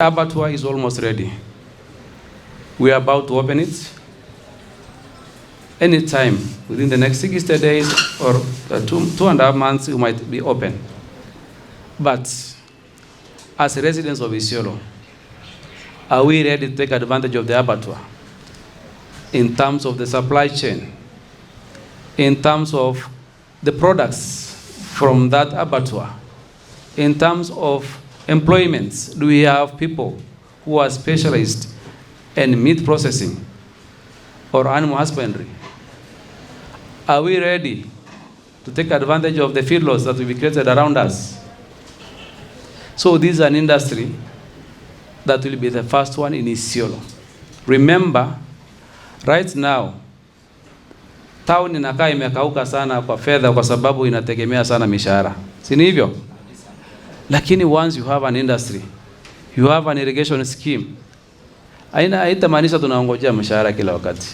Abattoir is almost ready. We are about to open it. Anytime within the next 60 days or 2.5 months, it might be open. But as residents of ISIOLO, are we ready to take advantage of the abattoir in terms of the supply chain, in terms of the products from that abattoir, in terms of employments? Do we have people who are specialized in meat processing or animal husbandry? Are we ready to take advantage of the feedlots that will be created around us? So this is an industry that will be the first one in ISIOLO. Remember, right now, town inakaa imekauka sana kwa fedha kwa sababu inategemea sana mishahara. Si ni hivyo? Lakini once you have an industry, you have an irrigation scheme, haitamaanisha tunaongojea mshahara kila wakati.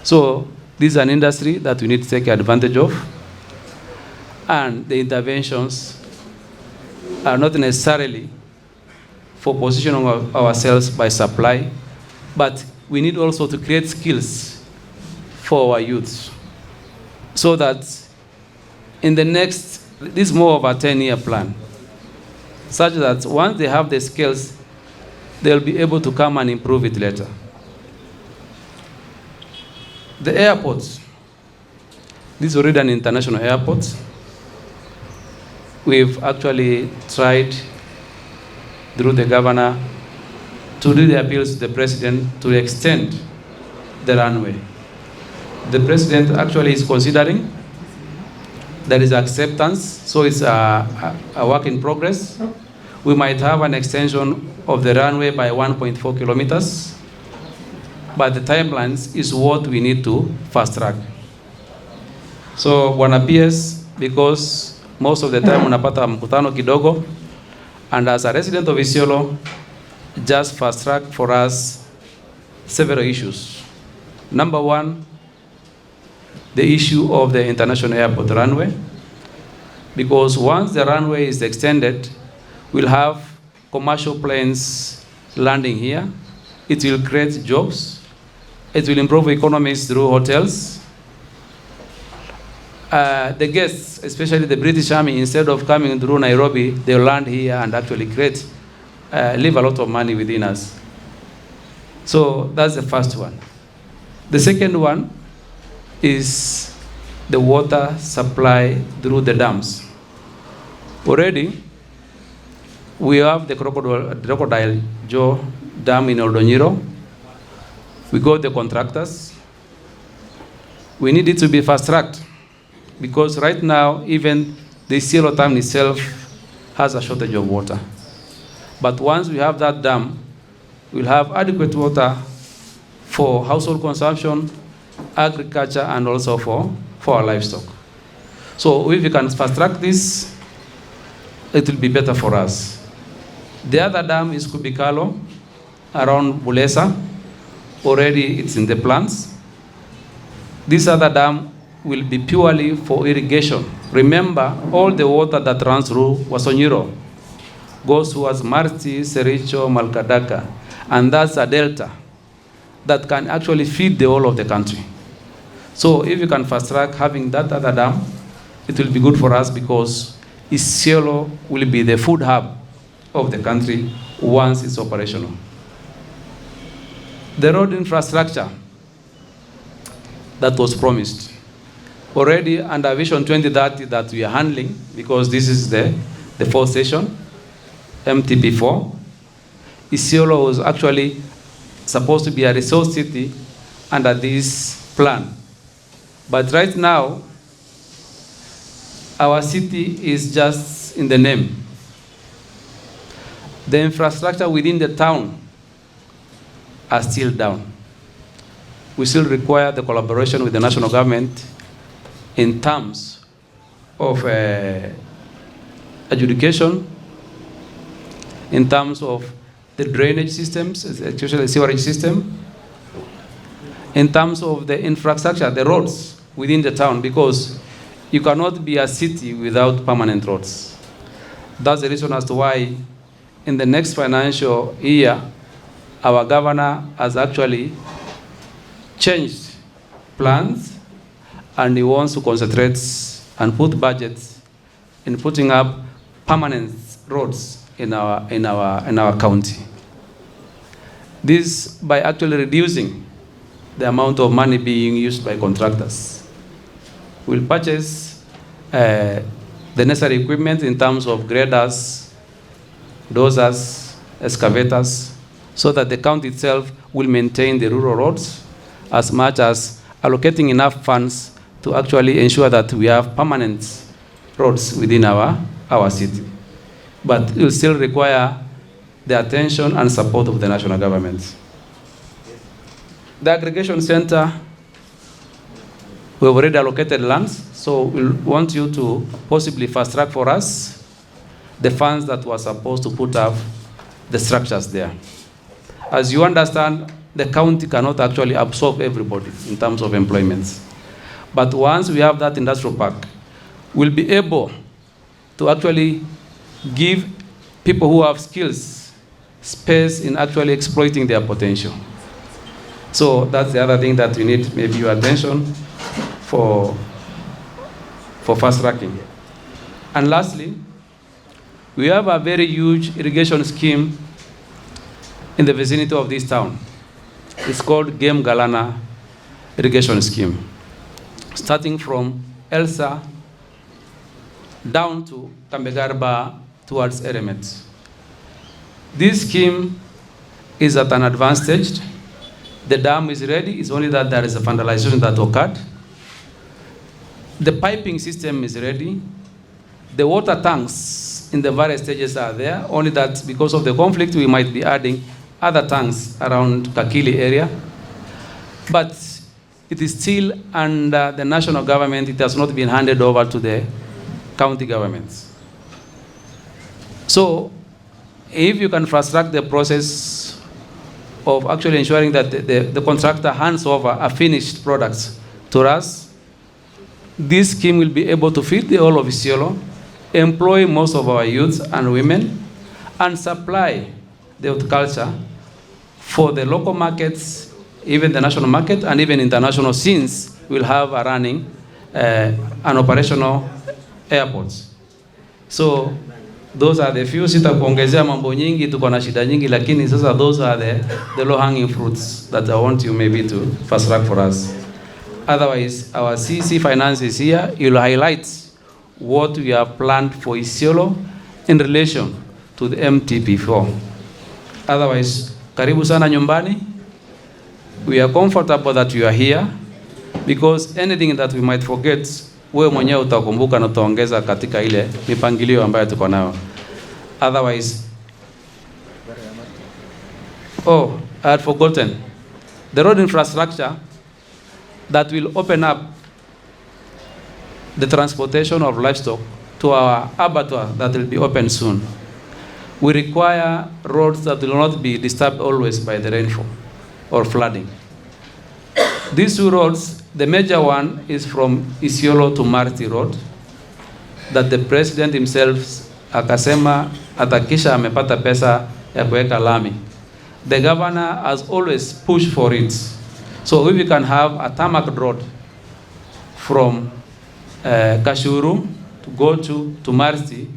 So this is an industry that we need to take advantage of, and the interventions are not necessarily for positioning ourselves by supply, but we need also to create skills for our youth so that in the next, this is more of a 10-year plan, such that once they have the skills, they'll be able to come and improve it later. The airports. This is already an international airport. We've actually tried through the governor to do the appeals to the president to extend the runway. The president actually is considering. There is acceptance, so it's a work in progress. We might have an extension of the runway by 1.4 kilometers, but the timelines is what we need to fast track. So Bwana PS, because most of the time unapata mkutano kidogo, and as a resident of ISIOLO, just fast track for us several issues. Number one, the issue of the international airport runway, because once the runway is extended, we'll have commercial planes landing here. It will create jobs. It will improve economies through hotels. The guests, especially the British Army, instead of coming through Nairobi, they'll land here and actually leave a lot of money within us. So that's the first one. The second one is the water supply through the dams. Already, we have the Crocodile Joe Dam in Oldonyiro. We got the contractors. We need it to be fast-tracked because right now, even the ISIOLO town itself has a shortage of water. But once we have that dam, we'll have adequate water for household consumption, agriculture, and also for our livestock. So if we can fast-track this, it will be better for us. The other dam is Kubikalo, around Bulesa. Already it's in the plans. This other dam will be purely for irrigation. Remember, all the water that runs through Wasonyiro goes towards Marti, Sericho, Malkadaka, and that's a delta that can actually feed the whole of the country. So if you can fast track having that other dam, it will be good for us because ISIOLO will be the food hub of the country once it's operational. The road infrastructure that was promised. Already under Vision 2030 that we are handling, because this is the fourth session, MTP4, ISIOLO was actually supposed to be a resource city under this plan. But right now, our city is just in the name. The infrastructure within the town are still down. We still require the collaboration with the national government in terms of adjudication, in terms of the drainage systems, especially the sewerage system, in terms of the infrastructure, the roads within the town, because you cannot be a city without permanent roads. That's the reason as to why in the next financial year, our governor has actually changed plans, and he wants to concentrate and put budgets in putting up permanent roads in our county. This by actually reducing the amount of money being used by contractors. We'll purchase the necessary equipment in terms of graders, dozers, excavators, so that the county itself will maintain the rural roads, as much as allocating enough funds to actually ensure that we have permanent roads within our city. But it will still require the attention and support of the national government. The aggregation center, we've already allocated lands, so we'll want you to possibly fast track for us the funds that were supposed to put up the structures there. As you understand, the county cannot actually absorb everybody in terms of employment. But once we have that industrial park, we'll be able to actually give people who have skills space in actually exploiting their potential. So that's the other thing that we need maybe your attention for fast tracking. And lastly, we have a very huge irrigation scheme in the vicinity of this town. It's called Game Galana Irrigation Scheme, starting from Elsa down to Kambegarba towards Eremet. This scheme is at an advanced stage. The dam is ready, it's only that there is a vandalization that occurred. The piping system is ready. The water tanks in the various stages are there, only that because of the conflict we might be adding other tanks around Kakili area. But it is still under the national government, it has not been handed over to the county governments. So if you can fast track the process of actually ensuring that the contractor hands over a finished products to us, this scheme will be able to feed the whole of ISIOLO, employ most of our youths and women, and supply the horticulture for the local markets, even the national market, and even international, since we'll have a running an operational airports. So those are the few. Sitakuongezea mambo nyingi, tuko na shida nyingi, lakini sasa those are the low hanging fruits that I want you maybe to fast track for us. Otherwise, our CC Finance is here. It will highlight what we have planned for ISIOLO in relation to the MTP4. Otherwise, karibu sana nyumbani. We are comfortable that you are here, because anything that we might forget, wewe mwenyewe utakumbuka na utaongeza katika ile mipangilio ambayo tuko nayo. Otherwise, I had forgotten the road infrastructure that will open up the transportation of livestock to our abattoir that will be open soon. We require roads that will not be disturbed always by the rainfall or flooding. These two roads, the major one is from ISIOLO to Marti Road, that the president himself akasema atakisha amepata pesa ya kuweka lami. The governor has always pushed for it. So if we can have a tarmac road from Kashuru to go to Marti,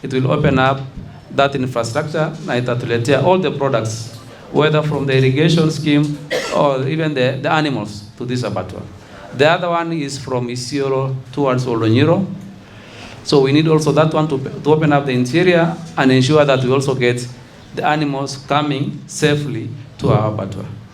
it will open up that infrastructure na itatuletea all the products, whether from the irrigation scheme or even the animals to this abattoir. The other one is from ISIOLO towards Olonyiro. So we need also that one to open up the interior and ensure that we also get the animals coming safely to our abattoir.